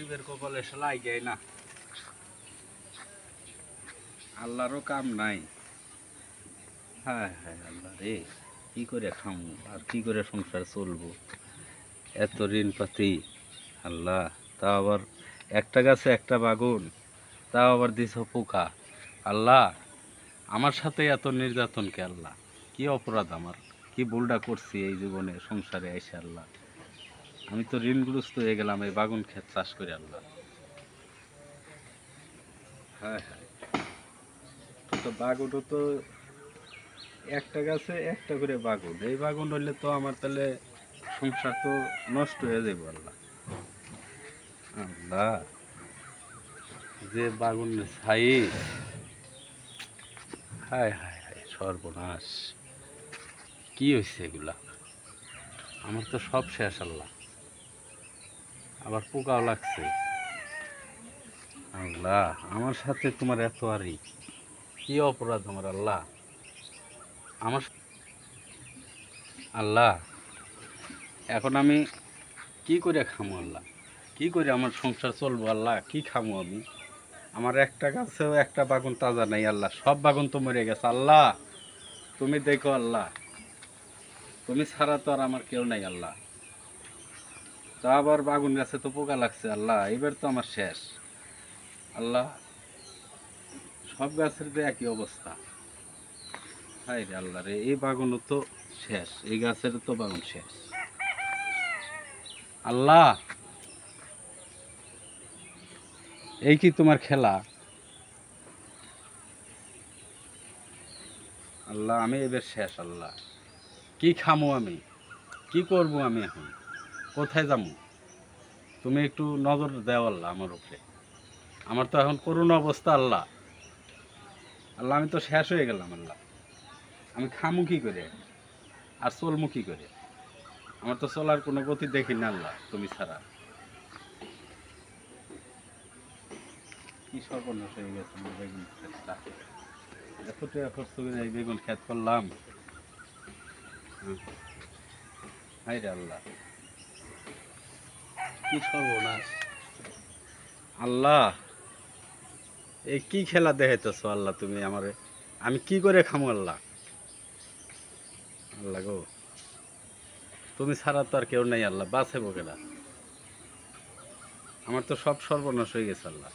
গরিবের কপালে সেলাই যায় না, আল্লাহরও কাম নাই। হ্যাঁ হ্যাঁ আল্লাহ রে, কি করে খামু আর কি করে সংসার চলবো, এত ঋণ পাতি। আল্লাহ, তাও আবার একটা গাছে একটা বাগুন, তাও আবার দিছ পোকা। আল্লাহ, আমার সাথে এত নির্যাতন কে আল্লাহ? কি অপরাধ আমার, কি ভুলটা করছি এই জীবনে সংসারে এসে আল্লাহ? আমি তো ঋণগ্রস্ত হয়ে গেলাম এই বাগুন ক্ষেত চাষ করে আল্লাহ। হ্যাঁ হ্যাঁ, তো বাগুনও তো একটা গাছে একটা করে বাগুন, এই বাগুন হইলে তো আমার তাহলে সংসার তো নষ্ট হয়ে যাবে আল্লাহ। আল্লাহ, যে বাগুন ছাই, হায় হায় হায় সর্বনাশ, কি হয়েছে এগুলা? আমার তো সব শেষ আল্লাহ, আবার পোকাও লাগছে। আল্লাহ, আমার সাথে তোমার এত আরি, কি অপরাধ আমার আল্লাহ? আমার আল্লাহ, এখন আমি কি করে খামো আল্লাহ? কি করে আমার সংসার চলবো আল্লাহ? কি খামো আমি? আমার একটা গাছেও একটা বাগুন তাজা নাই আল্লাহ, সব বাগুন তো মরে গেছে আল্লাহ। তুমি দেখো আল্লাহ, তুমি ছাড়া তো আর আমার কেউ নাই আল্লাহ। তা আবার বাগুন গাছে তো পোকা লাগছে আল্লাহ, এবার তো আমার শেষ আল্লাহ। সব গাছের যে একই অবস্থা। হায় রে আল্লাহ রে, এই বাগুনও তো শেষ, এই গাছের তো বাগুন শেষ আল্লাহ। এই কি তোমার খেলা আল্লাহ? আমি এবার শেষ আল্লাহ, কি খামো আমি, কি করব আমি এখন, কোথায় যাবো? তুমি একটু নজর দাও আল্লাহ আমার উপরে। আমার তো এখন করুণ অবস্থা আল্লাহ। আল্লাহ, আমি তো শেষ হয়ে গেলাম আল্লাহ। আমি খামু কি করে আর চলমু কি করে? আমার তো চলার কোনো গতি দেখি না আল্লাহ তুমি ছাড়া। কি সর্বনাশ হয়ে গেছে আমার বেগুন ক্ষেতটা, এত টাকা খরচ করে এই বেগুন ক্ষেত করলাম। হাই রে আল্লাহ, কি সর্বনাশ আল্লাহ। এই কি খেলা দেখাইতেছো আল্লাহ তুমি আমারে? আমি কি করে খামু আল্লাহ? আল্লাহ গো, তুমি ছাড়া তো আর কেউ নাই আল্লাহ, বাঁচাবো কেনা? আমার তো সব সর্বনাশ হয়ে গেছে আল্লাহ।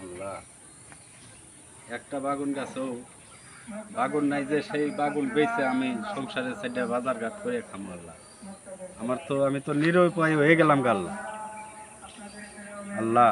আল্লাহ, একটা বাগুন গাছেও বাগুন নাই যে সেই বাগুন বেচে আমি সংসারের সাইডে বাজার ঘাট করে খামো আল্লাহ। আমার তো, আমি তো নিরুপায় হয়ে গেলাম গা আল্লাহ। আল্লাহ,